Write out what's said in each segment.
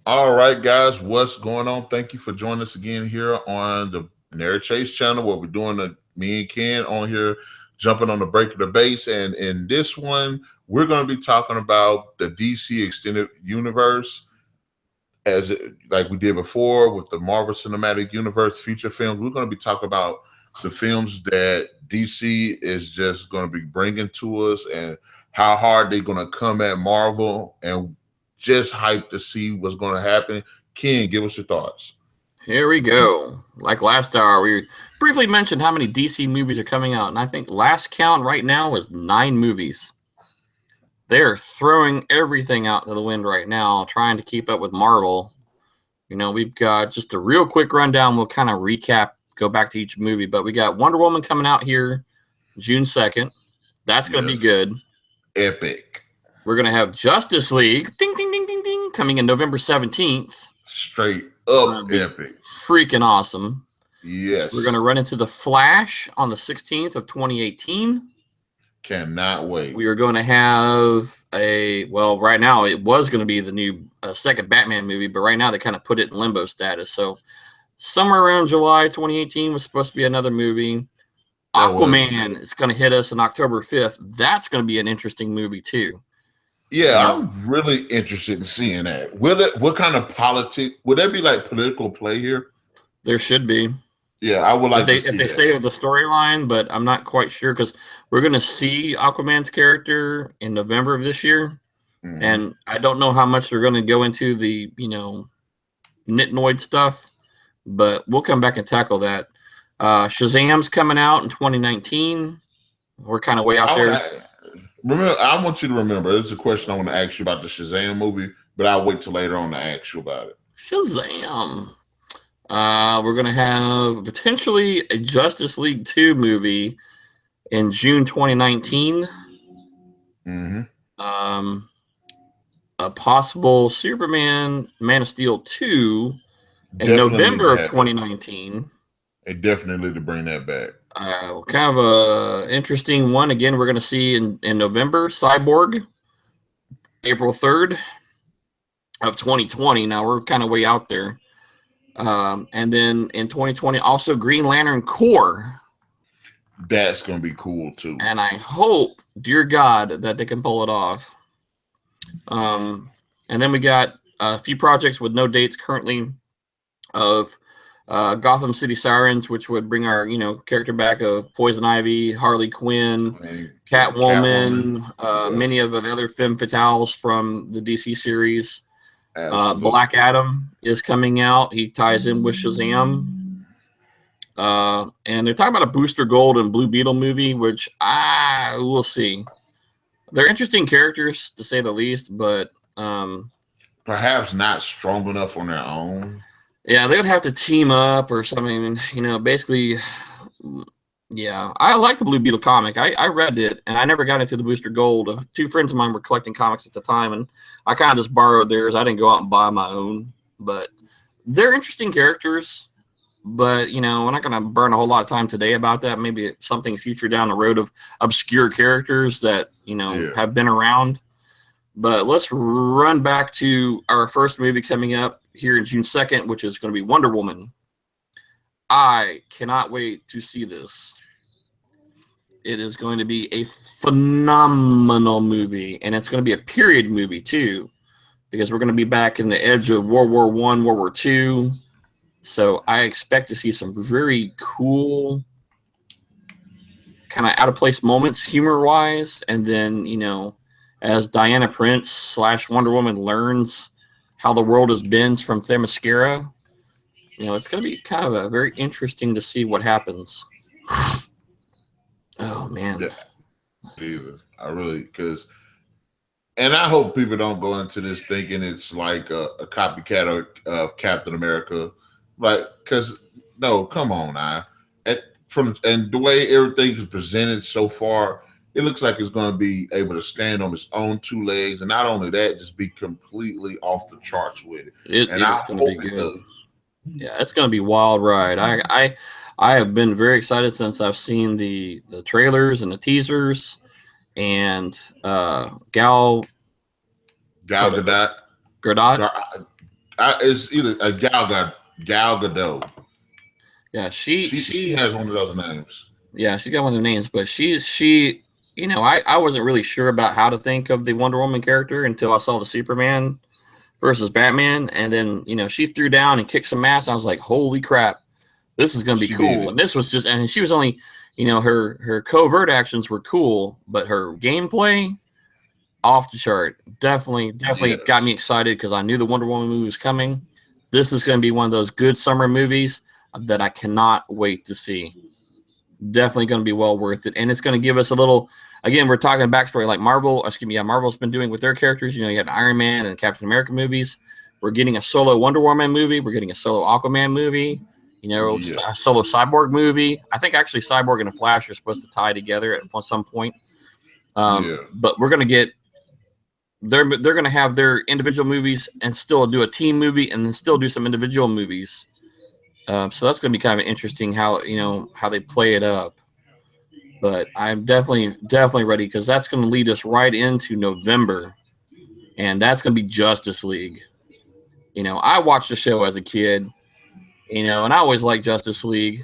All right, guys, what's going on? Thank you for joining us again here on the Narik Chase channel, where we're doing me and Ken on here, jumping on the break of the base. And in this one, we're going to be talking about the DC extended universe, like we did before with the Marvel Cinematic Universe feature films. We're going to be talking about the films that DC is just going to be bringing to us, and how hard they're going to come at Marvel, and just hyped to see what's going to happen. Ken, give us your thoughts. Here we go. Like last hour, we briefly mentioned how many DC movies are coming out, and I think last count right now is 9 movies. They're throwing everything out to the wind right now, trying to keep up with Marvel. We've got just a real quick rundown. We'll kind of recap, go back to each movie, but we got Wonder Woman coming out here June 2nd. That's going to be good. Epic. We're going to have Justice League, ding, ding, ding, ding, ding, coming in November 17th. Straight up epic. Freaking awesome. Yes. We're going to run into The Flash on the 16th of 2018. Cannot wait. We are going to have right now it was going to be the new second Batman movie, but right now they kind of put it in limbo status. So somewhere around July 2018 was supposed to be another movie. Aquaman is going to hit us on October 5th. That's going to be an interesting movie too. Yeah, I'm really interested in seeing that. What kind of politics would that be? Like political play here? There should be. Yeah, I would like if they stay with the storyline, but I'm not quite sure because we're going to see Aquaman's character in November of this year, and I don't know how much they're going to go into the nitnoid stuff, but we'll come back and tackle that. Shazam's coming out in 2019. We're kind of way out there. Remember, I want you to remember, there's a question I want to ask you about the Shazam movie, but I'll wait till later on to ask you about it. Shazam. We're going to have potentially a Justice League 2 movie in June 2019. A possible Superman Man of Steel 2 in November of 2019. They definitely need to bring that back. Kind of a interesting one. Again, we're going to see in November, Cyborg, April 3rd of 2020. Now, we're kind of way out there. And then in 2020, also Green Lantern Corps. That's going to be cool, too. And I hope, dear God, that they can pull it off. And then we got a few projects with no dates currently of Gotham City Sirens, which would bring our character back of Poison Ivy, Harley Quinn, Catwoman, many of the other femme fatales from the DC series. Black Adam is coming out. He ties in with Shazam. And they're talking about a Booster Gold and Blue Beetle movie, which we'll see. They're interesting characters, to say the least, but perhaps not strong enough on their own. Yeah, they would have to team up or something. Basically, yeah. I like the Blue Beetle comic. I read it, and I never got into the Booster Gold. 2 friends of mine were collecting comics at the time, and I kind of just borrowed theirs. I didn't go out and buy my own. But they're interesting characters. But, we're not going to burn a whole lot of time today about that. Maybe something future down the road of obscure characters that, have been around. But let's run back to our first movie coming up here in June 2nd, which is going to be Wonder Woman. I cannot wait to see this. It is going to be a phenomenal movie, and it's going to be a period movie too, because we're going to be back in the edge of World War I, World War II. So I expect to see some very cool, kind of out of place moments humor-wise, and then, as Diana Prince / Wonder Woman learns how the world has been from Themyscira, it's going to be kind of very interesting to see what happens. Oh, man. Yeah, either. I really, and I hope people don't go into this thinking it's like a copycat of Captain America. Like, because, no, come on now. And the way everything's presented so far, it looks like it's going to be able to stand on its own 2 legs, and not only that, just be completely off the charts with it. And I hope it does. Yeah, it's going to be a wild ride. I have been very excited since I've seen the trailers and the teasers, and Gal Gadot. It's either a Gal Gadot. Yeah, She has one of those names. Yeah, she got one of the names, but she. You know, I wasn't really sure about how to think of the Wonder Woman character until I saw the Superman versus Batman, and then she threw down and kicked some ass. I was like, holy crap, this is gonna be She did cool. it. And this was just, and she was only, her covert actions were cool, but her gameplay off the chart. Definitely got me Yes. excited because I knew the Wonder Woman movie was coming. This is going to be one of those good summer movies that I cannot wait to see. Definitely going to be well worth it, and it's going to give us a little. Again, we're talking backstory like Marvel. Excuse me, yeah, Marvel's been doing with their characters. You had Iron Man and Captain America movies. We're getting a solo Wonder Woman movie. We're getting a solo Aquaman movie. A solo Cyborg movie. I think actually Cyborg and the Flash are supposed to tie together at some point. But we're going to get. They're going to have their individual movies and still do a team movie and then still do some individual movies. So that's going to be kind of interesting how they play it up. But I'm definitely ready because that's going to lead us right into November, and that's going to be Justice League. I watched the show as a kid, and I always liked Justice League,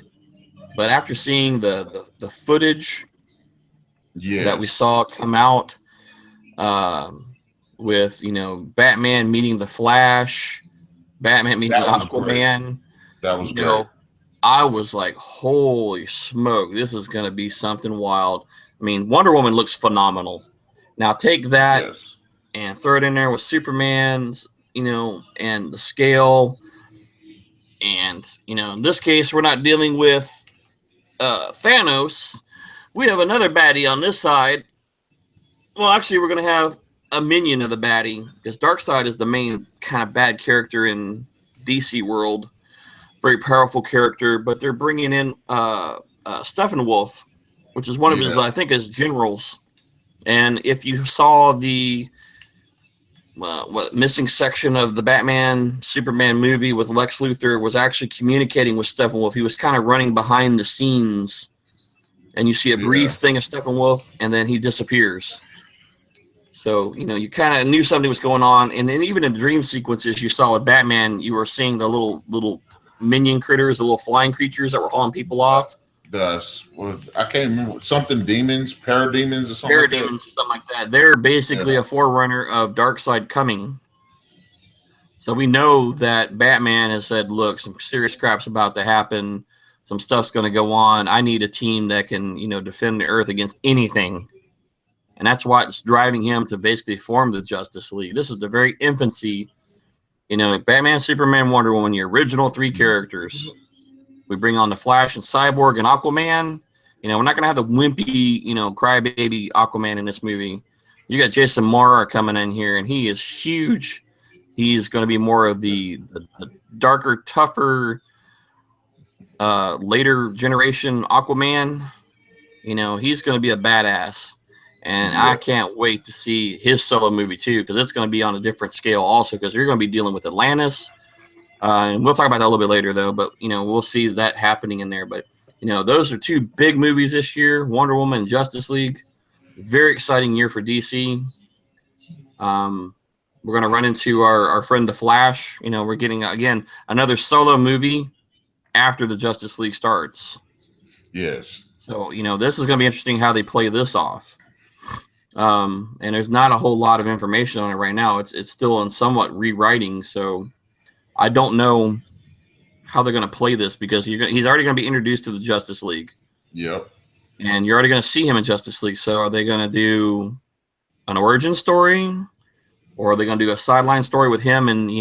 but after seeing the footage that we saw come out with Batman meeting the Flash, Batman meeting Aquaman, great. That was great. I was like, holy smoke, this is going to be something wild. I mean, Wonder Woman looks phenomenal. Now take that and throw it in there with Superman's, and the scale. And, in this case, we're not dealing with Thanos. We have another baddie on this side. Well, actually, we're going to have a minion of the baddie because Darkseid is the main kind of bad character in DC world. Very powerful character, but they're bringing in Steppenwolf, which is one of his, I think, his generals. And if you saw the missing section of the Batman Superman movie with Lex Luthor was actually communicating with Steppenwolf. He was kind of running behind the scenes, and you see a brief thing of Steppenwolf, and then he disappears. So, you kind of knew something was going on. And then even in the dream sequences you saw with Batman, you were seeing the little minion critters, the little flying creatures that were hauling people off. I can't remember, something demons, parademons or something Parademons, something like that. They're basically a forerunner of Darkseid coming. So we know that Batman has said, look, some serious crap's about to happen. Some stuff's going to go on. I need a team that can, defend the Earth against anything. And that's what's driving him to basically form the Justice League. This is the very infancy. Batman, Superman, Wonder Woman, the original three characters. We bring on the Flash and Cyborg and Aquaman. We're not going to have the wimpy, crybaby Aquaman in this movie. You got Jason Momoa coming in here, and he is huge. He's going to be more of the darker, tougher, later generation Aquaman. He's going to be a badass. And I can't wait to see his solo movie, too, because it's going to be on a different scale also because you're going to be dealing with Atlantis. And we'll talk about that a little bit later, though. But, we'll see that happening in there. But, those are two big movies this year, Wonder Woman and Justice League. Very exciting year for DC. We're going to run into our friend The Flash. We're getting, again, another solo movie after the Justice League starts. Yes. So, this is going to be interesting how they play this off. And there's not a whole lot of information on it right now. It's still in somewhat rewriting, so I don't know how they're going to play this because he's already going to be introduced to the Justice League. Yep. And you're already going to see him in Justice League. So are they going to do an origin story, or are they going to do a sideline story with him and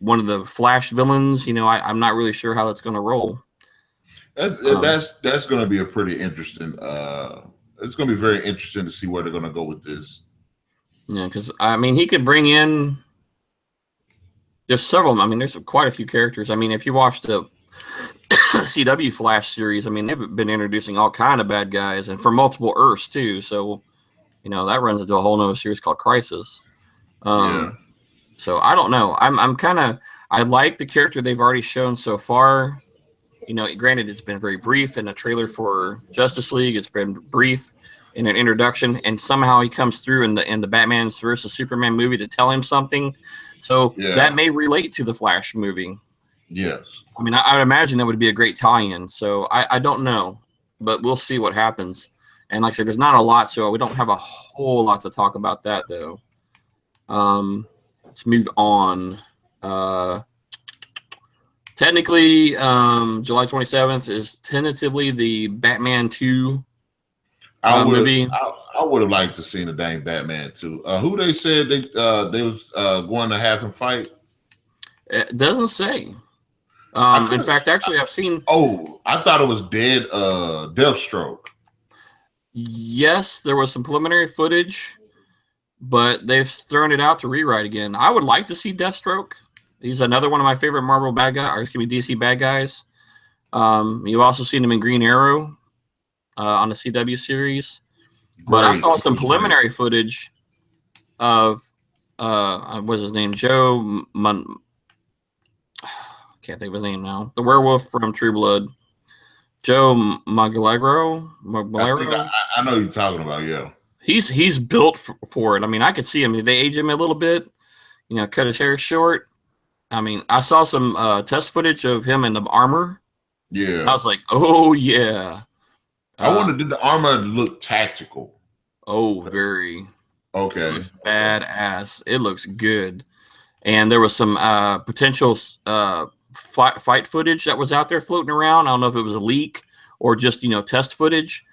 one of the Flash villains? I'm not really sure how that's going to roll. That's going to be a pretty interesting. It's going to be very interesting to see where they're going to go with this. Yeah, because he could bring in. There's several. There's quite a few characters. If you watch the CW Flash series, they've been introducing all kind of bad guys, and for multiple Earths too. So, that runs into a whole nother series called Crisis. So I don't know. I like the character they've already shown so far. Granted, it's been very brief in a trailer for Justice League. It's been brief in an introduction, and somehow he comes through in the Batman versus Superman movie to tell him something. So that may relate to the Flash movie. Yes. I mean, I would imagine that would be a great tie-in. So I don't know, but we'll see what happens. And like I said, there's not a lot, so we don't have a whole lot to talk about that, though. Let's move on. Technically, July 27th is tentatively the Batman 2 movie. I would have liked to see the dang Batman 2. Who they said they was going to have him fight? It doesn't say. In fact, actually, I've seen. Oh, I thought it was Deathstroke. Yes, there was some preliminary footage, but they've thrown it out to rewrite again. I would like to see Deathstroke. He's another one of my favorite Marvel bad guys, or excuse me, DC bad guys. You've also seen him in Green Arrow on the CW series. But I saw some preliminary footage of what's his name? Can't think of his name now. The werewolf from True Blood. Joe Magalero. I know you're talking about, yeah. He's built for it. I mean, I could see him. They age him a little bit, cut his hair short. I mean, I saw some test footage of him in the armor. Yeah. I was like, oh, yeah. I wonder, did the armor look tactical? Oh, very. Okay. It looks badass. It looks good. And there was some potential fight footage that was out there floating around. I don't know if it was a leak or just, test footage.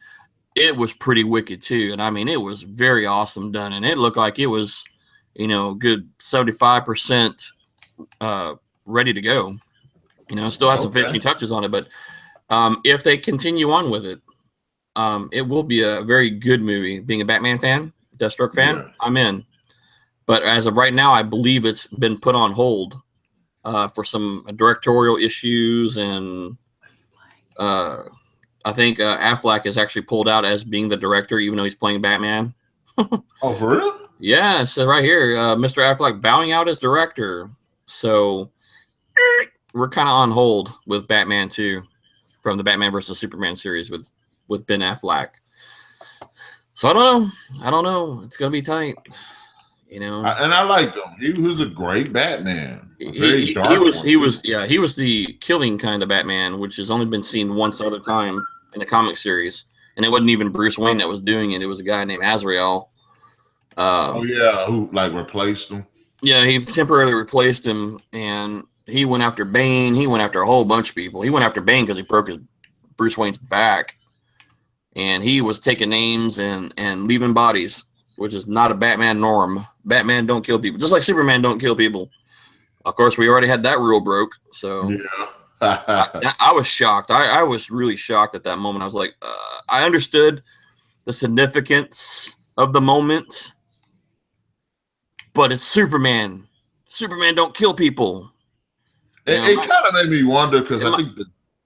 It was pretty wicked, too. And, I mean, it was very awesome done. And it looked like it was, good 75% ready to go. Still has some finishing touches on it. But if they continue on with it, it will be a very good movie. Being a Batman fan, Deathstroke fan, I'm in. But as of right now, I believe it's been put on hold for some directorial issues, and I think Affleck is actually pulled out as being the director, even though he's playing Batman. Oh, for real? Yeah, so right here, Mr. Affleck bowing out as director. So we're kind of on hold with Batman 2 from the Batman versus Superman series with Ben Affleck. So I don't know. It's gonna be tight. And I liked him. He was a great Batman. He was the killing kind of Batman, which has only been seen once other time in the comic series, and it wasn't even Bruce Wayne that was doing it. It was a guy named Azrael. Who replaced him? Yeah, he temporarily replaced him, and he went after Bane. He went after a whole bunch of people. He went after Bane because he broke Bruce Wayne's back, and he was taking names and leaving bodies, which is not a Batman norm. Batman don't kill people, just like Superman don't kill people. Of course, we already had that rule broke. So yeah. I was shocked. I was really shocked at that moment. I was like, I understood the significance of the moment, but it's Superman. Superman don't kill people. It kind of made me wonder because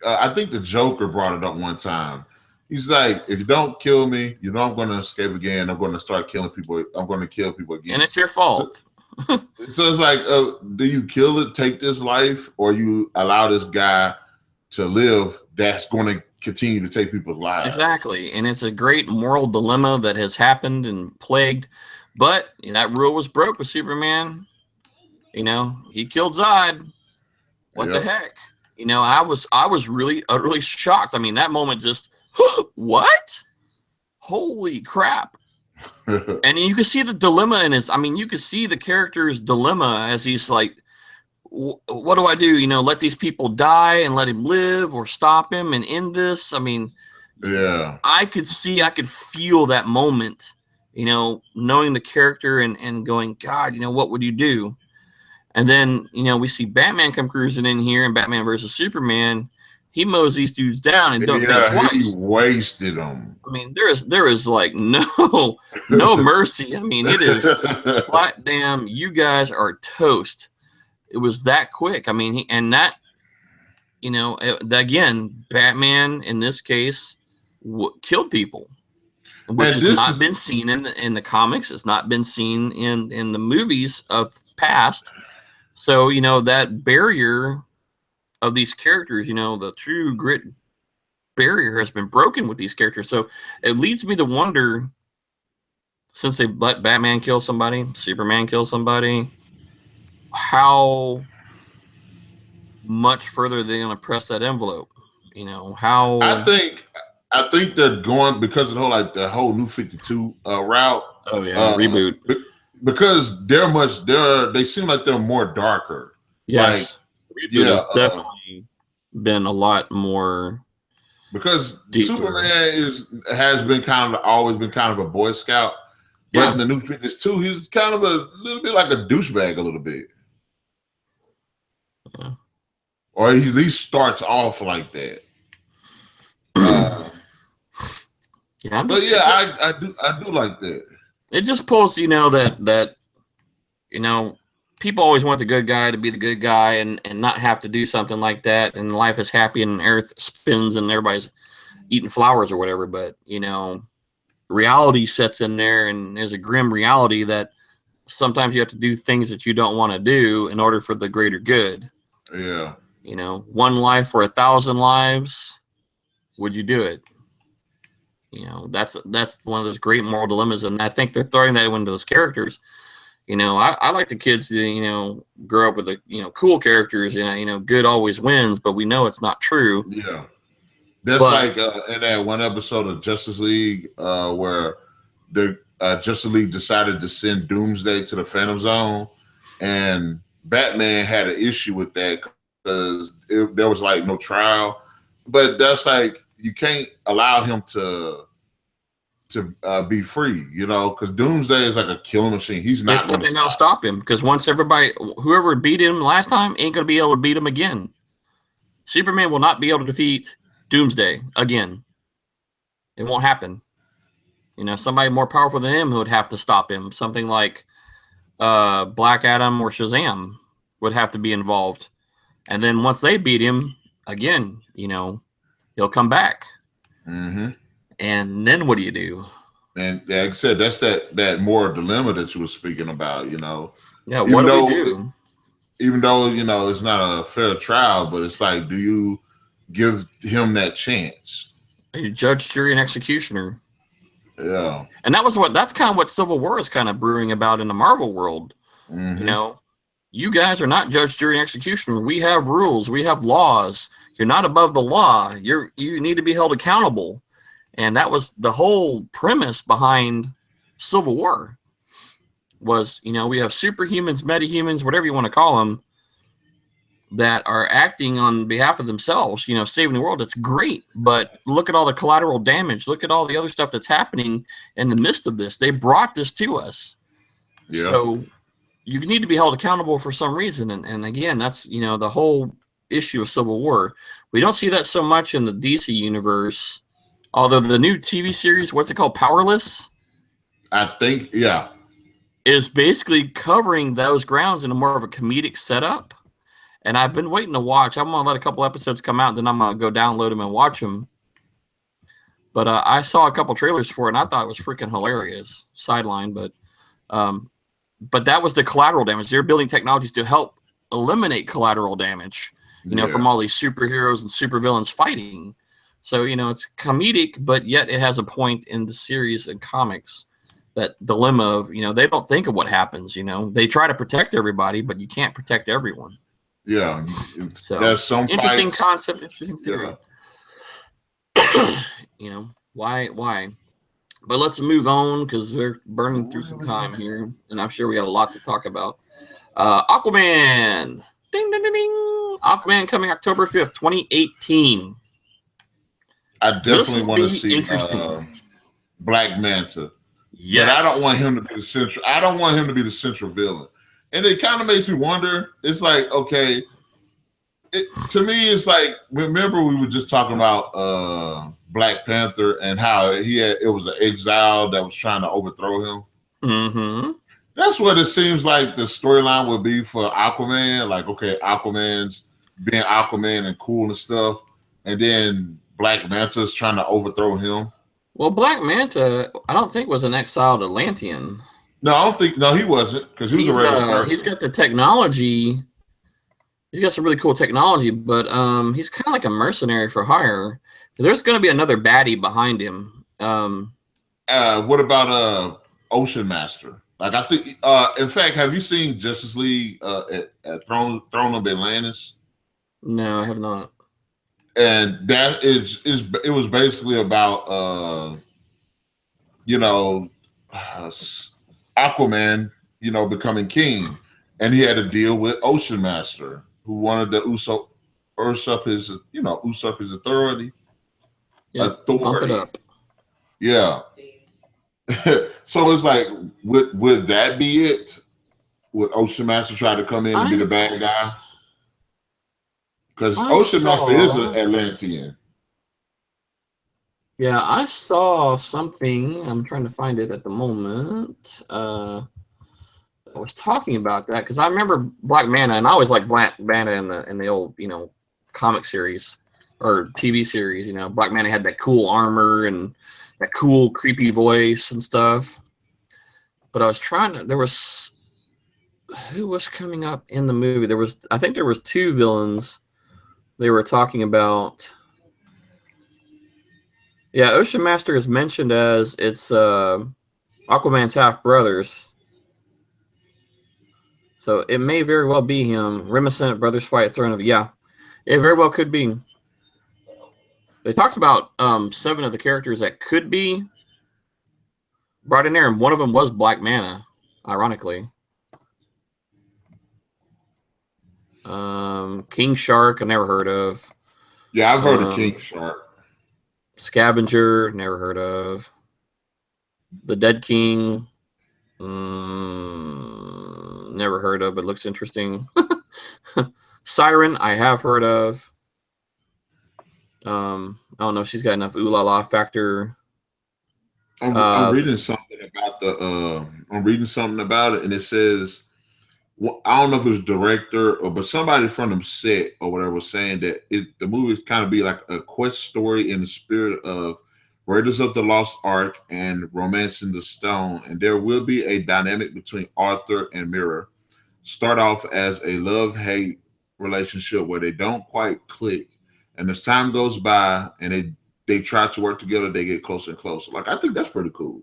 I think the Joker brought it up one time. He's like, if you don't kill me, I'm going to escape again. I'm going to start killing people. I'm going to kill people again. And it's your fault. So it's like, do you kill it, take this life, or you allow this guy to live that's going to continue to take people's lives? Exactly. And it's a great moral dilemma that has happened and plagued. But that rule was broke with Superman. He killed Zod. What the heck? I was really utterly shocked. I mean, that moment just, what? Holy crap. And you can see the dilemma in his, you can see the character's dilemma as he's like, what do I do? Let these people die and let him live, or stop him and end this? Yeah. I could feel that moment, knowing the character and going, God, what would you do? And then, we see Batman come cruising in here in Batman versus Superman. He mows these dudes down and don't think twice. He wasted them. There is like no mercy. It is flat damn. You guys are toast. It was that quick. Again, Batman in this case killed people, which has not been seen in the comics. It's not been seen in the movies of past. So that barrier of these characters, the true grit barrier has been broken with these characters. So it leads me to wonder, since they let Batman kill somebody, Superman kill somebody, how much further are they going to press that envelope? You know, how... I think they're going, because of the whole New 52 route. Oh yeah, reboot. Because they seem like they're more darker. Yes, reboot has definitely been a lot more. Because deeper. Superman has been always been kind of a Boy Scout, but in the New 52, he's kind of a little bit like a douchebag, a little bit. Yeah. Or he at least starts off like that. I do like that. It just pulls, that people always want the good guy to be the good guy and not have to do something like that, and life is happy and Earth spins and everybody's eating flowers or whatever. But reality sets in there, and there's a grim reality that sometimes you have to do things that you don't want to do in order for the greater good. Yeah. One life for 1,000 lives. Would you do it? That's one of those great moral dilemmas, and I think they're throwing that into those characters. I like the kids to grow up with cool characters. Good always wins, but we know it's not true. Yeah, that's in that one episode of Justice League where the Justice League decided to send Doomsday to the Phantom Zone, and Batman had an issue with that because there was no trial. But that's you can't allow him to be free, because Doomsday is like a killing machine. He's not going to stop him, because once whoever beat him last time ain't going to be able to beat him again. Superman will not be able to defeat Doomsday again. It won't happen. Somebody more powerful than him who would have to stop him. Something like Black Adam or Shazam would have to be involved. And then once they beat him again, he'll come back. Mm-hmm. And then what do you do? And like I said, that's that moral dilemma that you were speaking about, Yeah, what do we do? Even though, it's not a fair trial, but it's do you give him that chance? A judge, jury, and executioner. Yeah. And that's kind of what Civil War is kind of brewing about in the Marvel world. Mm-hmm. You guys are not judge, jury, and executioner. We have rules. We have laws. You're not above the law. You need to be held accountable. And that was the whole premise behind Civil War. Was, we have superhumans, metahumans, whatever you want to call them, that are acting on behalf of themselves, saving the world. It's great. But look at all the collateral damage. Look at all the other stuff that's happening in the midst of this. They brought this to us. Yeah. So you need to be held accountable for some reason. And again, that's, the whole issue of Civil War. We don't see that so much in the DC universe. Although the new TV series, what's it called? Powerless? I think, yeah. Is basically covering those grounds in a more of a comedic setup. And I've been waiting to watch. I'm going to let a couple episodes come out, and then I'm going to go download them and watch them. But I saw a couple trailers for it, and I thought it was freaking hilarious. Sideline, but that was the collateral damage. They're building technologies to help eliminate collateral damage, from all these superheroes and supervillains fighting. So, it's comedic, but yet it has a point in the series and comics, that dilemma of, they don't think of what happens, They try to protect everybody, but you can't protect everyone. Yeah. So, there's some interesting fights. Concept, interesting theory. Yeah. Why? But let's move on, because we're burning through some time here, and I'm sure we got a lot to talk about. Aquaman. Ding, ding, ding, ding. Aquaman coming October 5th, 2018. I definitely want to see Black Manta. Yes. But I don't want him to be the central. I don't want him to be the central villain. And it kind of makes me wonder. It's okay. To me, it's remember we were just talking about Black Panther and how it was an exile that was trying to overthrow him. Mm-hmm. That's what it seems like the storyline would be for Aquaman. Aquaman's being Aquaman and cool and stuff, and then Black Manta's trying to overthrow him. Well, Black Manta, I don't think was an exiled Atlantean. No, I don't think. No, he wasn't, because he was a regular person. He's got the technology He's got some really cool technology, but he's kind of like a mercenary for hire. There's going to be another baddie behind him. What about Ocean Master? Like I think, in fact, have you seen Justice League at Throne of Atlantis? No, I have not. And that is it was basically about you know Aquaman, becoming king, and he had to deal with Ocean Master, who wanted to usurp his authority. Yep, bump it up. Yeah. So it's like, would that be it? Would Ocean Master try to come in and be the bad guy? Because Ocean Master is an Atlantean. Yeah, I saw something. I'm trying to find it at the moment. I was talking about that because I remember Black Manta, and I always liked Black Manta in the old comic series or TV series. Black Manta had that cool armor and that cool creepy voice and stuff. But I was trying to. There was who was coming up in the movie. I think there was two villains they were talking about. Yeah, Ocean Master is mentioned as it's Aquaman's half brothers. So it may very well be him. Reminiscent brothers fight throne of it very well could be. They talked about 7 of the characters that could be brought in there, and one of them was Black Manta, ironically. King Shark, I never heard of. Yeah, I've heard of King Shark. Scavenger, never heard of. The Dead King, never heard of, but looks interesting. Siren, I have heard of. I don't know if she's got enough ooh la la factor. I'm reading something about I'm reading something about it, and it says, I don't know if it was director but somebody from the set or whatever was saying that the movie is kind of be like a quest story in the spirit of Raiders of the Lost Ark and Romancing the Stone, and there will be a dynamic between Arthur and Mira. Start off as a love-hate relationship where they don't quite click, and as time goes by and they try to work together, they get closer and closer. Like, I think that's pretty cool.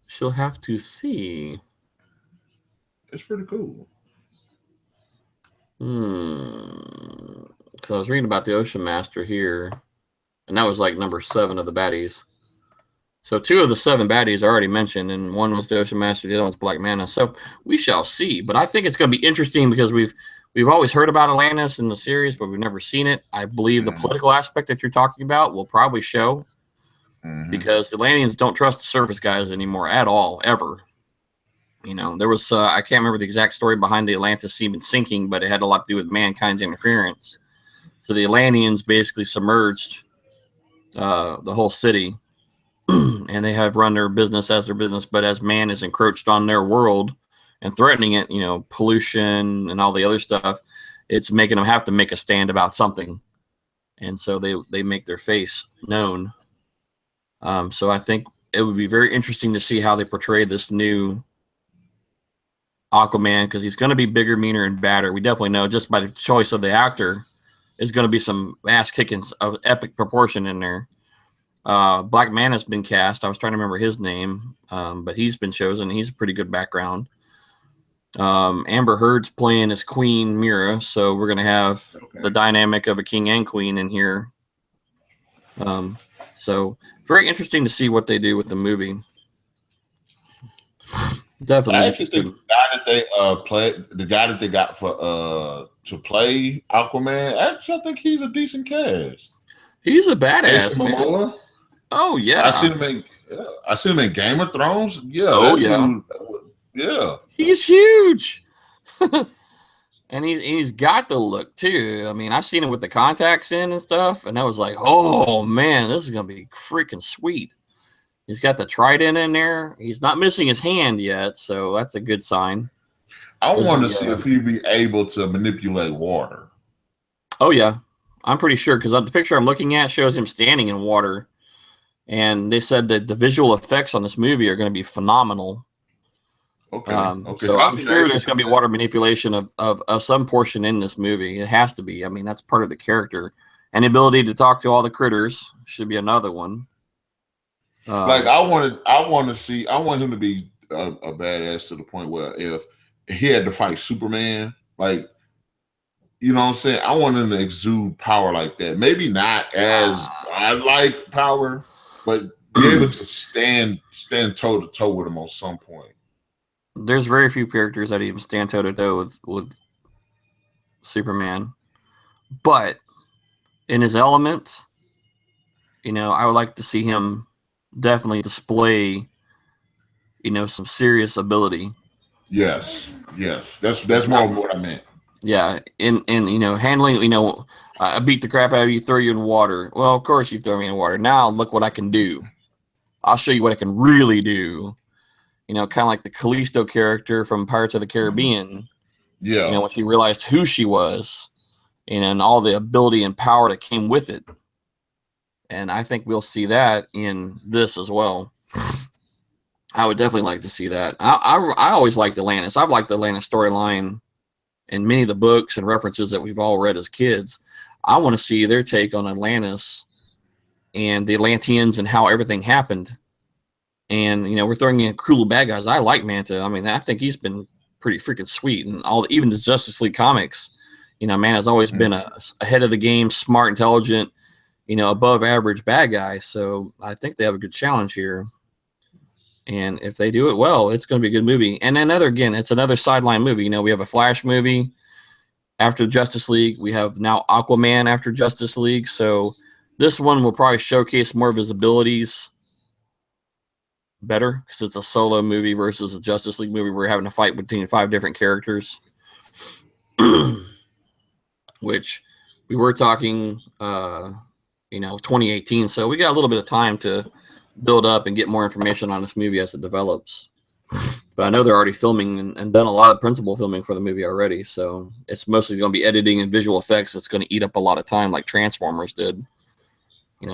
She'll have to see. It's pretty cool. So I was reading about the Ocean Master here, and that was like number 7 of the baddies. So 2 of the 7 baddies are already mentioned, and one was the Ocean Master, the other one's Black Manta. So we shall see. But I think it's going to be interesting because we've always heard about Atlantis in the series, but we've never seen it. I believe the political aspect that you're talking about will probably show, because the Atlanteans don't trust the surface guys anymore at all, ever. There was I can't remember the exact story behind the Atlantis even sinking, but it had a lot to do with mankind's interference. So the Atlanteans basically submerged the whole city, and they have run their business as their business, but as man is encroached on their world and threatening it, pollution and all the other stuff, it's making them have to make a stand about something. And so they make their face known. So I think it would be very interesting to see how they portray this new Aquaman, because he's going to be bigger, meaner, and badder. We definitely know just by the choice of the actor, is going to be some ass kicking of epic proportion in there. Black Manta's been cast. I was trying to remember his name, but he's been chosen. He's a pretty good background. Amber Heard's playing as Queen Mira, so we're going to have the dynamic of a king and queen in here. So very interesting to see what they do with the movie. Definitely interesting. The guy that they got for to play Aquaman, actually, I think he's a decent cast. He's a badass, man. Oh yeah, I seen him in Game of Thrones. Yeah. Oh yeah. Dude, yeah. He's huge, and he's got the look too. I mean, I've seen him with the contacts in and stuff, and I was like, oh man, this is gonna be freaking sweet. He's got the trident in there. He's not missing his hand yet, so that's a good sign. I want to see if he'd be able to manipulate water. Oh, yeah. I'm pretty sure, because the picture I'm looking at shows him standing in water. And they said that the visual effects on this movie are going to be phenomenal. Okay. Okay. So I I'm was gonna sure ask you there's going about to be that. water manipulation of some portion in this movie. It has to be. I mean, that's part of the character. And the ability to talk to all the critters should be another one. Like I want him to be a badass to the point where if he had to fight Superman, like you know what I'm saying, I want him to exude power like that. Maybe not as I like power, but be able to stand toe to toe with him on some point. There's very few characters that even stand toe to toe with Superman. But in his element, I would like to see him definitely display, some serious ability. Yes, yes, that's more of what I meant. Yeah, in handling, I beat the crap out of you, throw you in water. Well, of course you throw me in water. Now look what I can do. I'll show you what I can really do. Kind of like the Callisto character from Pirates of the Caribbean. Yeah, When she realized who she was, and all the ability and power that came with it. And I think we'll see that in this as well. I would definitely like to see that. I always liked Atlantis. I've liked the Atlantis storyline in many of the books and references that we've all read as kids. I want to see their take on Atlantis and the Atlanteans and how everything happened. And we're throwing in cool bad guys. I like Manta. I mean, I think he's been pretty freaking sweet, and even the Justice League comics. Man has always been ahead of the game, smart, intelligent, above average bad guy. So I think they have a good challenge here. And if they do it well, it's going to be a good movie. And it's another sideline movie. We have a Flash movie after Justice League. We have now Aquaman after Justice League. So this one will probably showcase more of his abilities better because it's a solo movie versus a Justice League movie. We're having a fight between 5 different characters, which we were talking, 2018. So we got a little bit of time to build up and get more information on this movie as it develops. But I know they're already filming and done a lot of principal filming for the movie already. So it's mostly going to be editing and visual effects. It's going to eat up a lot of time like Transformers did.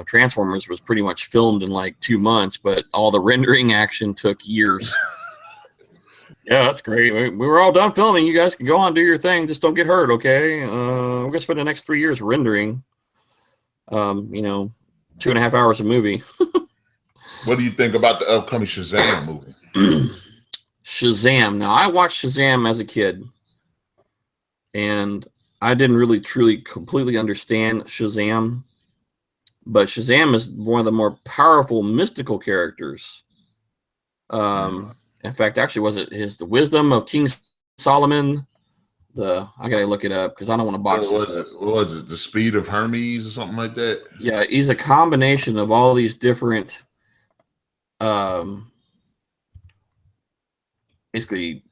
Transformers was pretty much filmed in like 2 months, but all the rendering action took years. Yeah, that's great. We were all done filming. You guys can go on, do your thing. Just don't get hurt, okay? We're going to spend the next 3 years rendering, 2.5 hours of movie. What do you think about the upcoming Shazam movie? Shazam. Now, I watched Shazam as a kid, and I didn't really, truly, completely understand Shazam. But Shazam is one of the more powerful mystical characters. In fact, actually, was it the wisdom of King Solomon? I gotta look it up because I don't want to box this up. What was it? The speed of Hermes or something like that? Yeah, he's a combination of all these different, basically,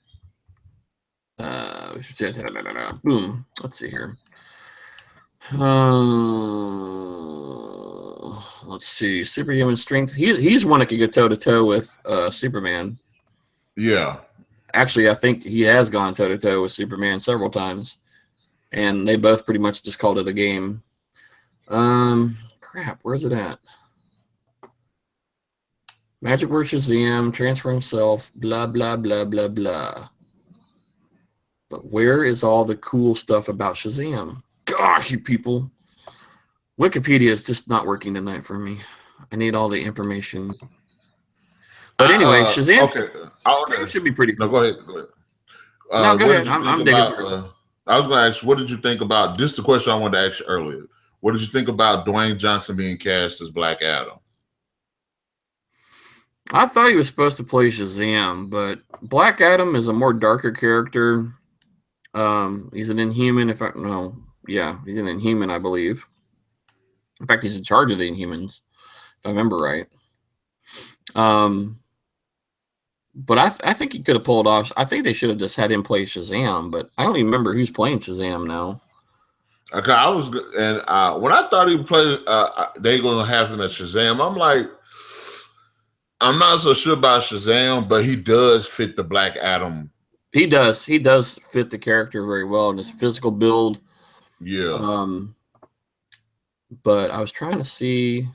boom. Let's see here. Let's see. Superhuman strength. He's one that could go toe to toe with Superman. Yeah. Actually, I think he has gone toe to toe with Superman several times, and they both pretty much just called it a game. Crap. Where's it at? Magic Word Shazam, transfer himself, blah blah blah blah blah. But where is all the cool stuff about Shazam? Gosh, you people. Wikipedia is just not working tonight for me. I need all the information. But anyway, Shazam, okay. Shazam should be pretty cool. No, go ahead. Go ahead. No, go ahead. I'm digging about, through it. I was going to ask, what did you think about, this is the question I wanted to ask you earlier. What did you think about Dwayne Johnson being cast as Black Adam? I thought he was supposed to play Shazam, but Black Adam is a more darker character. He's an Inhuman. He's an Inhuman, I believe. In fact, he's in charge of the Inhumans, if I remember right. But I think he could have pulled off. I think they should have just had him play Shazam, but I don't even remember who's playing Shazam now. Okay, when I thought he would play, they gonna have him as Shazam. I'm like, I'm not so sure about Shazam, but he does fit the Black Adam. He does fit the character very well in his physical build. Yeah. But I was trying to see.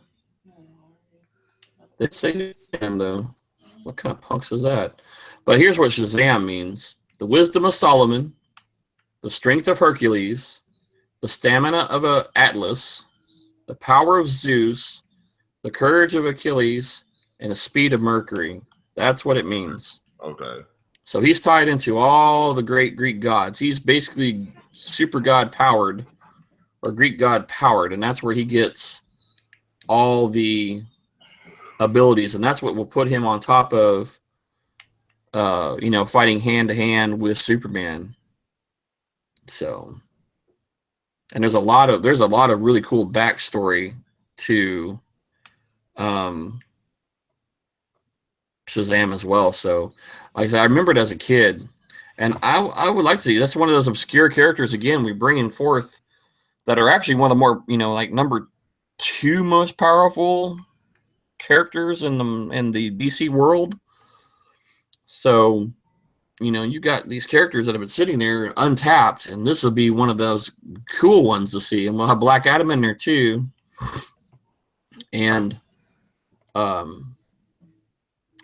They say him though. What kind of punks is that? But here's what Shazam means: the wisdom of Solomon, the strength of Hercules, the stamina of Atlas, the power of Zeus, the courage of Achilles, and the speed of Mercury. That's what it means. Okay. So he's tied into all the great Greek gods. He's basically super god powered or Greek god powered, and that's where he gets all the abilities, and that's what will put him on top of fighting hand to hand with Superman. So, and there's a lot of really cool backstory to Shazam as well. So, like I said, I remember it as a kid, and I would like to see that's one of those obscure characters again we bring in forth that are actually one of the more like number 2 most powerful characters in the DC world. So, you got these characters that have been sitting there untapped, and this will be one of those cool ones to see. And we'll have Black Adam in there too. And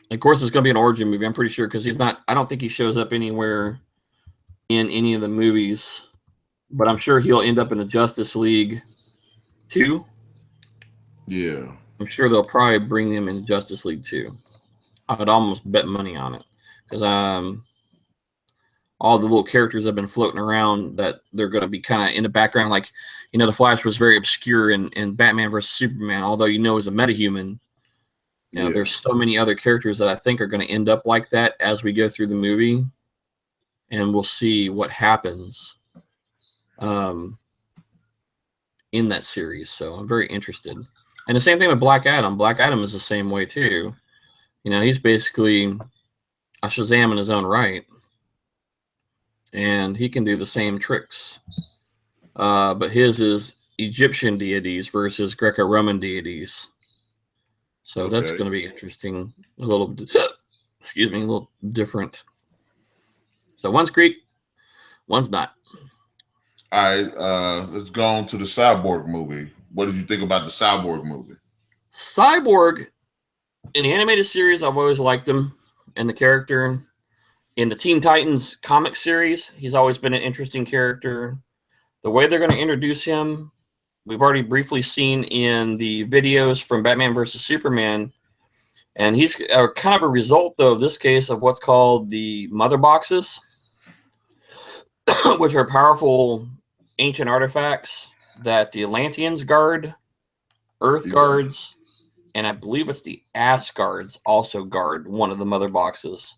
of course, it's going to be an origin movie, I'm pretty sure, because I don't think he shows up anywhere in any of the movies, but I'm sure he'll end up in the Justice League too. Yeah. I'm sure they'll probably bring him in Justice League too. I would almost bet money on it, because all the little characters have been floating around that they're going to be kind of in the background. Like, the Flash was very obscure in Batman vs. Superman, although he's a metahuman. There's so many other characters that I think are going to end up like that as we go through the movie, and we'll see what happens in that series. So I'm very interested. And the same thing with Black Adam. Black Adam is the same way too. He's basically a Shazam in his own right, and he can do the same tricks. But his is Egyptian deities versus Greco-Roman deities. So that's going to be interesting. A little different. So one's Greek, one's not. All right, let's go on to the Cyborg movie. What did you think about the Cyborg movie? Cyborg, in the animated series, I've always liked him, and the character in the Teen Titans comic series, he's always been an interesting character. The way they're going to introduce him, we've already briefly seen in the videos from Batman vs. Superman, and he's kind of a result, though, of this case of what's called the Mother Boxes, which are powerful ancient artifacts that the Atlanteans guard, Earth guards, and I believe it's the Asgards also guard one of the Mother Boxes.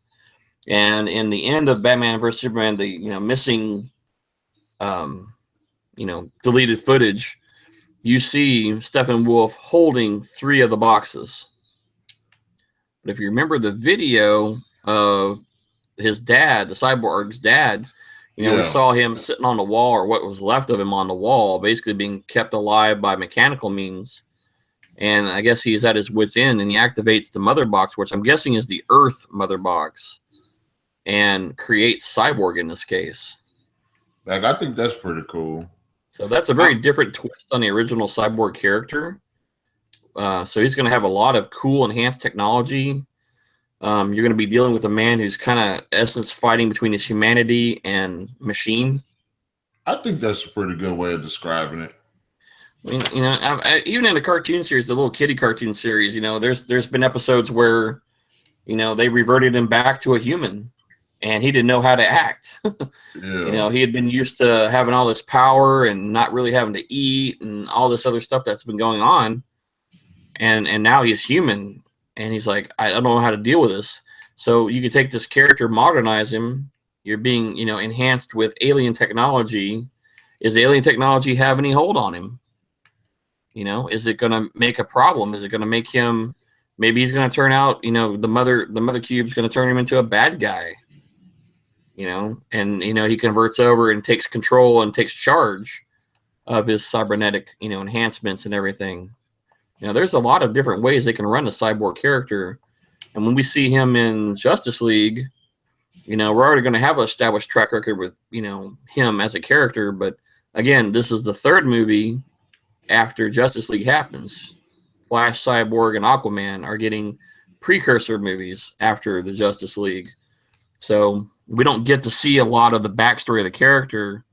And in the end of Batman vs. Superman, the missing, deleted footage, you see Steppenwolf holding 3 of the boxes. But if you remember the video of his dad, the Cyborg's dad, we saw him sitting on the wall, or what was left of him on the wall, basically being kept alive by mechanical means. And I guess he's at his wit's end, and he activates the Mother Box, which I'm guessing is the Earth Mother Box, and creates Cyborg in this case. Like, I think that's pretty cool. So that's a very different twist on the original Cyborg character. So he's going to have a lot of cool enhanced technology. You're going to be dealing with a man who's kind of essence fighting between his humanity and machine. I think that's a pretty good way of describing it. I mean, even in the cartoon series, the little kiddie cartoon series, there's been episodes where, they reverted him back to a human, and he didn't know how to act. Yeah. He had been used to having all this power and not really having to eat and all this other stuff that's been going on. And now he's human, and he's like, I don't know how to deal with this. So you can take this character, modernize him. You're being, enhanced with alien technology. Is alien technology have any hold on him? Is it going to make a problem? Is it going to make him, maybe he's going to turn out, the mother cube's going to turn him into a bad guy, and, he converts over and takes control and takes charge of his cybernetic, enhancements and everything. There's a lot of different ways they can run a Cyborg character. And when we see him in Justice League, we're already going to have an established track record with, him as a character. But again, this is the 3rd movie after Justice League happens. Flash, Cyborg, and Aquaman are getting precursor movies after the Justice League. So we don't get to see a lot of the backstory of the character,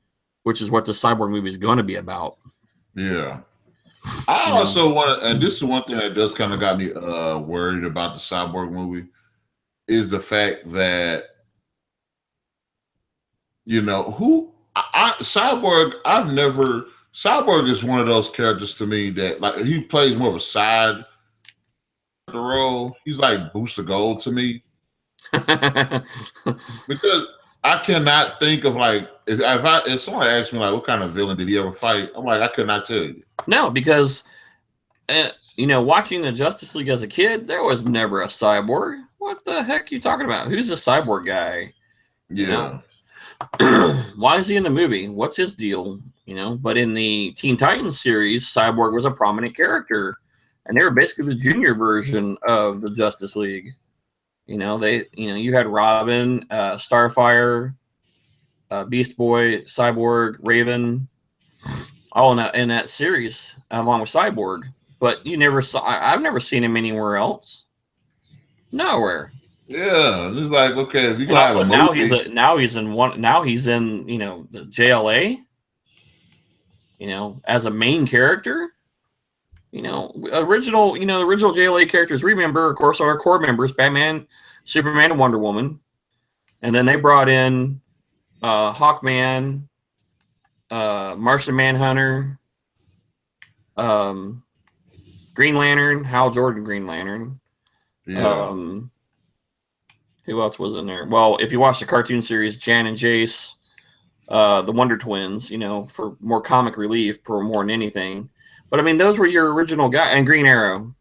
which is what the Cyborg movie is going to be about. Yeah. I You know, also want to, and this is one thing that does kind of got me worried about the Cyborg movie, is the fact that, you know, Cyborg is one of those characters to me that, like, he plays more of a side role. He's like Booster Gold to me, because I cannot think of, like, if someone asks me like what kind of villain did he ever fight, I'm like, I could not tell you. no, because watching the Justice League as a kid, there was never a cyborg. What the heck are you talking about? Who's a cyborg guy? You know, why is he in the movie? What's his deal? But in the Teen Titans series, Cyborg was a prominent character, and they were basically the junior version of the Justice League. You had Robin, Starfire, Beast Boy, Cyborg, Raven, all in that series, along with Cyborg. But I've never seen him anywhere else. Nowhere. Yeah, it's like, okay, if you And gonna have also a now movie, he's in the JLA. As a main character. Original JLA characters. Remember, of course, our core members: Batman, Superman, and Wonder Woman. And then they brought in Hawkman, Martian Manhunter, Green Lantern, Hal Jordan, Green Lantern. yeah. Who else was in there? Well, if you watch the cartoon series, Jan and Jace, the Wonder Twins, for more comic relief, for more than anything. But I mean, those were your original guy, and Green Arrow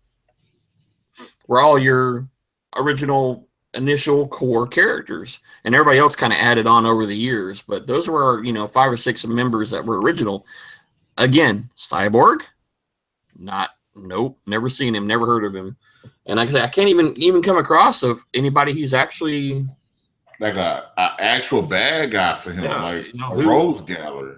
were all your original initial core characters, and everybody else kind of added on over the years. But those were our, 5 or 6 members that were original. Again, Cyborg, nope, never seen him, never heard of him. And like I say, I can't even come across of anybody he's actually like a actual bad guy for him, like a Rose Gallery.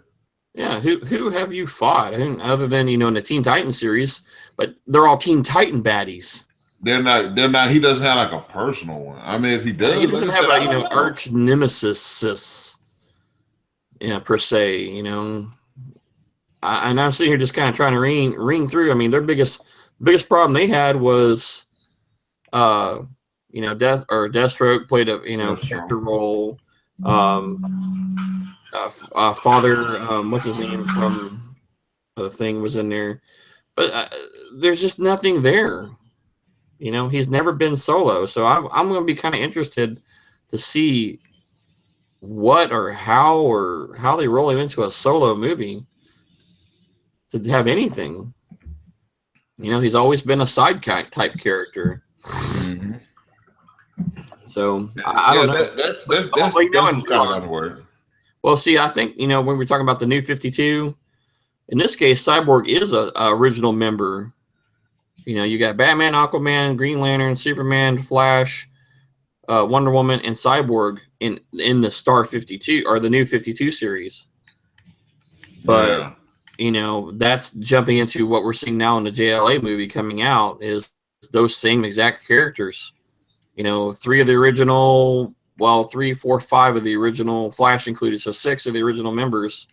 Yeah, who have you fought? Other than in the Teen Titan series, but they're all Teen Titan baddies. They're not. He doesn't have like a personal one. I mean, if he does, he doesn't have a arch nemesis. Per se. And I'm sitting here just kind of trying to ring through. I mean, their biggest problem they had was, Deathstroke played a character role. Father, what's his name from the thing was in there, but there's just nothing there. He's never been solo, so I'm going to be kind of interested to see what or how they roll him into a solo movie to have anything. He's always been a side type character. Mm-hmm. So I don't know. That's kind of got to work. Well, see, I think when we're talking about the New 52, in this case, Cyborg is a original member. You got Batman, Aquaman, Green Lantern, Superman, Flash, Wonder Woman, and Cyborg in the Star 52 or the New 52 series. But that's jumping into what we're seeing now in the JLA movie coming out is those same exact characters. 3 of the original, 3, 4, 5 of the original, Flash included, so 6 of the original members,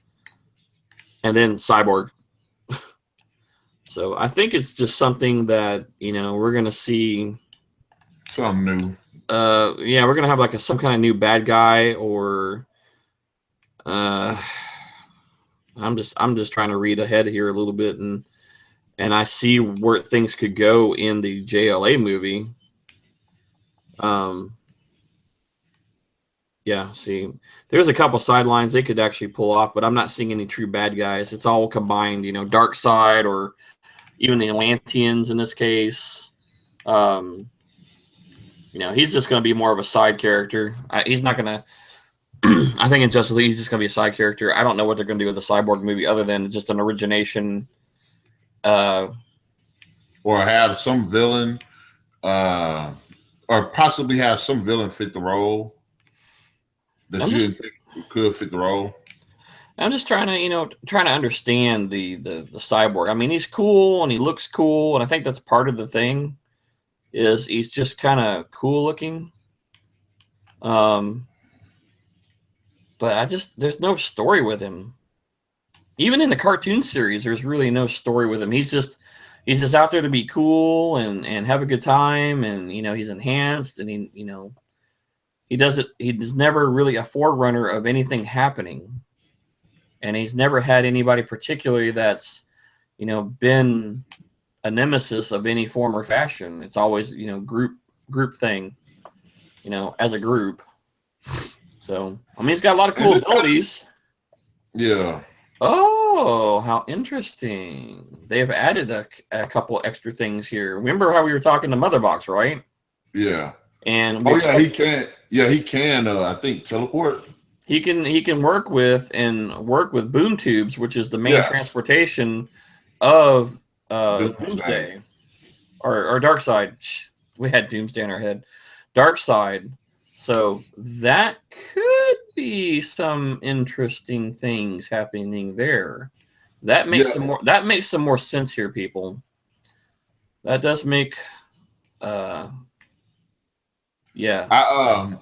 and then Cyborg. So I think it's just something that we're gonna see something new. We're gonna have like some kind of new bad guy, or I'm just trying to read ahead here a little bit, and I see where things could go in the JLA movie. See, there's a couple sidelines they could actually pull off, but I'm not seeing any true bad guys. It's all combined, Dark Side or even the Atlanteans in this case. He's just going to be more of a side character. He's not going to. I think in Justice League, he's just going to be a side character. I don't know what they're going to do with the Cyborg movie other than just an origination. Or have some villain, or possibly have some villain fit the role that you didn't think could fit the role. I'm just trying to, understand the Cyborg. I mean, he's cool and he looks cool, and I think that's part of the thing. Is he's just kind of cool looking. But there's no story with him. Even in the cartoon series, there's really no story with him. He's just out there to be cool and have a good time, and he's enhanced, and he's never really a forerunner of anything happening, and he's never had anybody particularly that's been a nemesis of any form or fashion. It's always group thing, as a group. So he's got a lot of cool abilities. Yeah. Oh, how interesting. They've added a couple extra things here. Remember how we were talking to Mother Box, right? Yeah. And he can. Yeah, he can. I think teleport. He can work with boom tubes, which is the main transportation of Doomsday or Darkseid. We had Doomsday in our head. Darkseid. So that could be some interesting things happening there. That makes some more sense here, people. That does make yeah.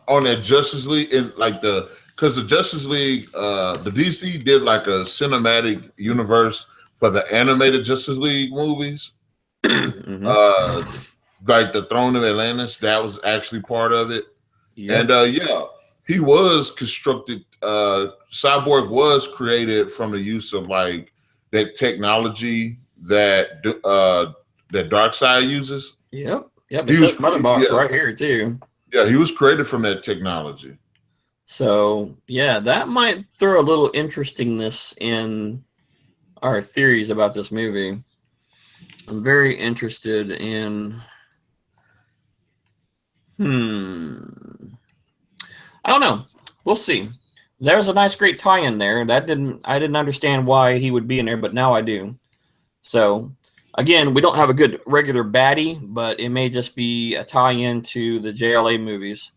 On that Justice League because the Justice League, the DC did like a cinematic universe for the animated Justice League movies. Mm-hmm. Like the Throne of Atlantis, that was actually part of it. Yep. And he was constructed. Cyborg was created from the use of like that technology that Darkseid uses. Yep. It says Mother Box right here too. Yeah, he was created from that technology. So yeah, that might throw a little interestingness in our theories about this movie. I'm very interested in. I don't know. We'll see. There's a nice, great tie-in there. I didn't understand why he would be in there, but now I do. So, again, we don't have a good regular baddie, but it may just be a tie-in to the JLA movies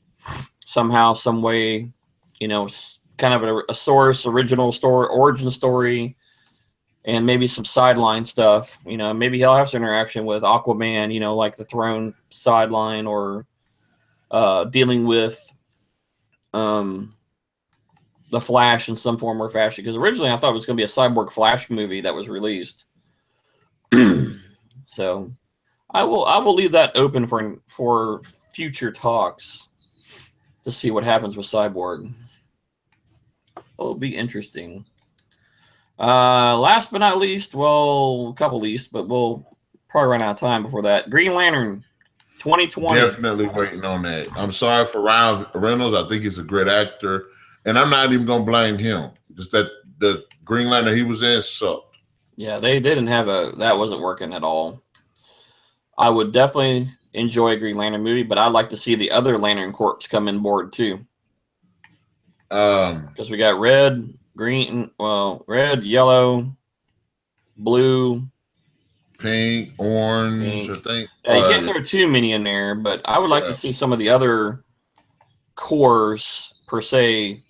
somehow, some way. Kind of a source, original story, origin story, and maybe some sideline stuff. Maybe he'll have some interaction with Aquaman. Like the Throne sideline, or dealing with the Flash in some form or fashion, because originally I thought it was going to be a Cyborg Flash movie that was released. So I will leave that open for future talks to see what happens with Cyborg. It'll be interesting. Last but not least, well, a couple least, but we'll probably run out of time before that. Green Lantern 2020. Definitely waiting on that. I'm sorry for Ryan Reynolds. I think he's a great actor, and I'm not even gonna blame him. Just that the Green Lantern he was in sucked. Yeah, they didn't have that wasn't working at all. I would definitely enjoy a Green Lantern movie, but I'd like to see the other Lantern Corps come in board too. Because we got red, yellow, blue, pink, orange. I think. Yeah, you can't throw too many in there, but I would like to see some of the other cores per se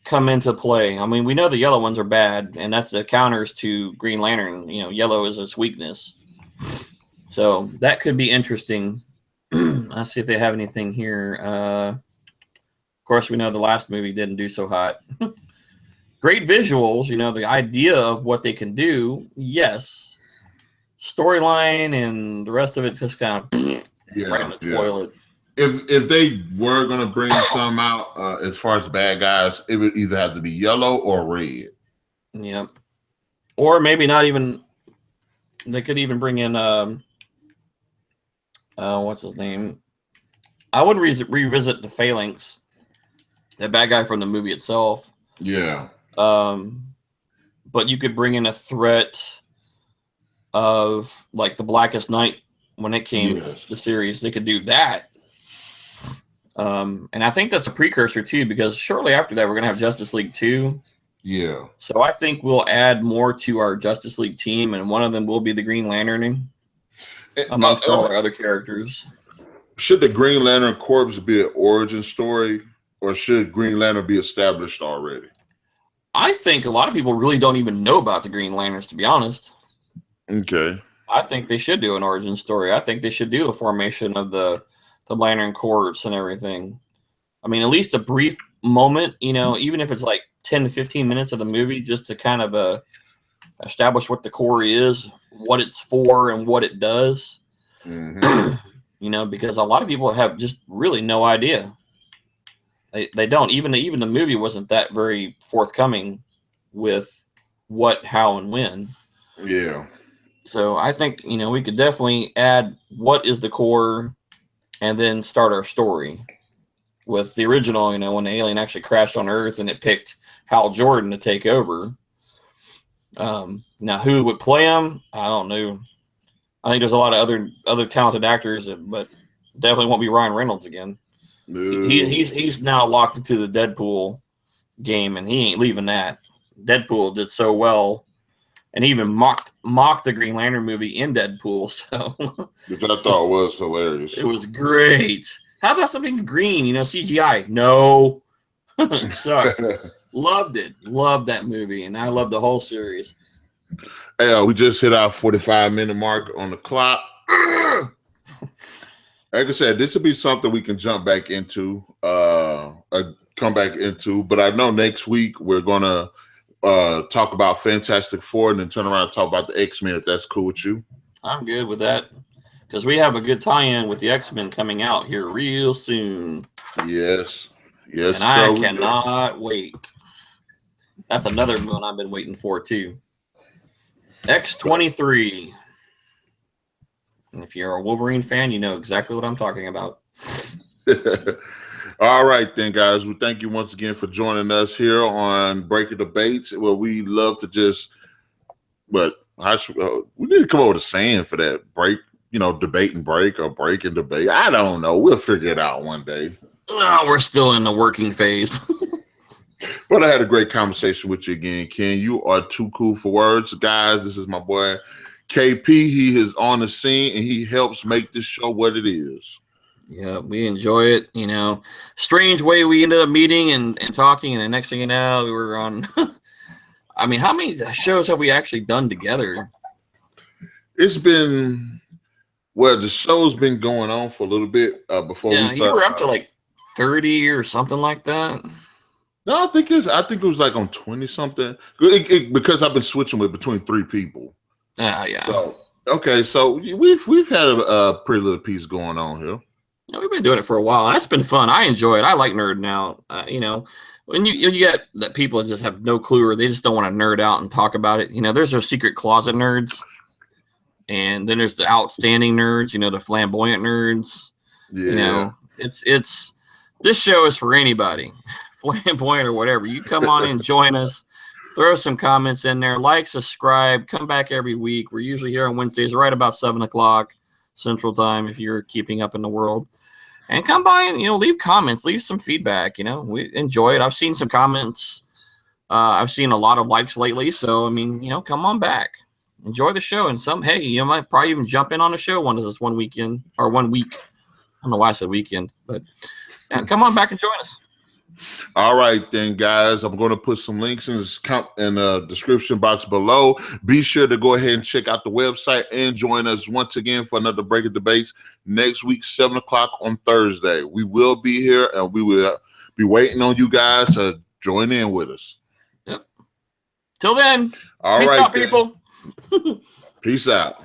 come into play. I mean, we know the yellow ones are bad, and that's the counters to Green Lantern. Yellow is its weakness. So that could be interesting. Let's see if they have anything here. Of course, we know the last movie didn't do so hot. Great visuals, the idea of what they can do, yes. Storyline and the rest of it just kind of right in the toilet. If they were going to bring some out as far as bad guys, it would either have to be yellow or red. Yep. Or maybe not even. They could even bring in what's his name? I would revisit the Phalanx, the bad guy from the movie itself. Yeah. But you could bring in a threat of like the Blackest Night when it came to the series. They could do that. And I think that's a precursor too, because shortly after that, we're going to have Justice League 2. Yeah. So I think we'll add more to our Justice League team, and one of them will be the Green Lantern amongst all our other characters. Should the Green Lantern Corps be an origin story, or should Green Lantern be established already? I think a lot of people really don't even know about the Green Lanterns, to be honest. Okay. I think they should do an origin story. I think they should do a formation of the Lantern Corps and everything. I mean, at least a brief moment, even if it's like 10 to 15 minutes of the movie, just to kind of establish what the core is, what it's for, and what it does. Mm-hmm. Because a lot of people have just really no idea. They don't. Even the movie wasn't that very forthcoming with what, how, and when. Yeah. So I think, we could definitely add what is the core and then start our story with the original, when the alien actually crashed on Earth and it picked Hal Jordan to take over. Now, who would play him? I don't know. I think there's a lot of other talented actors, but definitely won't be Ryan Reynolds again. No. He's now locked into the Deadpool game, and he ain't leaving that. Deadpool did so well, and he even mocked the Green Lantern movie in Deadpool. So, which I thought was hilarious. It was great. How about something green? CGI? No, it sucked. Loved it. Loved that movie, and I love the whole series. Hey, we just hit our 45-minute mark on the clock. Like I said, this will be something we can jump back into, come back into. But I know next week we're gonna talk about Fantastic Four and then turn around and talk about the X-Men, if that's cool with you. I'm good with that because we have a good tie-in with the X-Men coming out here real soon. Yes, and I cannot wait. That's another one I've been waiting for too. X-23. And if you're a Wolverine fan, you know exactly what I'm talking about. All right, then, guys. We thank you once again for joining us here on Breaking Debates, where we love to just, we need to come up with a saying for that. Break, debate and break, or break and debate. I don't know. We'll figure it out one day. Oh, we're still in the working phase. But I had a great conversation with you again, Ken. You are too cool for words. Guys, this is my boy, KP. He is on the scene, and he helps make this show what it is. Yeah, we enjoy it. Strange way we ended up meeting and talking, and the next thing you know, we were on. I mean, how many shows have we actually done together? It's been, the show's been going on for a little bit before we started. You were up to like 30 or something like that. No, I think it was like on 20 something. Because I've been switching between three people. Yeah. So okay, so we've had a pretty little piece going on here. Yeah, we've been doing it for a while, and it's been fun. I enjoy it. I like nerding out. When you get that people just have no clue, or they just don't want to nerd out and talk about it. There's those secret closet nerds, and then there's the outstanding nerds. The flamboyant nerds. Yeah. It's this show is for anybody, flamboyant or whatever. You come on and join us. Throw some comments in there. Like, subscribe. Come back every week. We're usually here on Wednesdays, right about 7:00 Central Time, if you're keeping up in the world. And come by and, leave comments. Leave some feedback. We enjoy it. I've seen some comments. I've seen a lot of likes lately. So, I mean, come on back. Enjoy the show. And hey, you might probably even jump in on the show one weekend or 1 week. I don't know why I said weekend, but yeah, come on back and join us. All right, then, guys. I'm going to put some links in the description box below. Be sure to go ahead and check out the website and join us once again for another Breaking Debates next week, 7:00 on Thursday. We will be here, and we will be waiting on you guys to join in with us. Yep. Till then, all peace right, out, then. people. Peace out.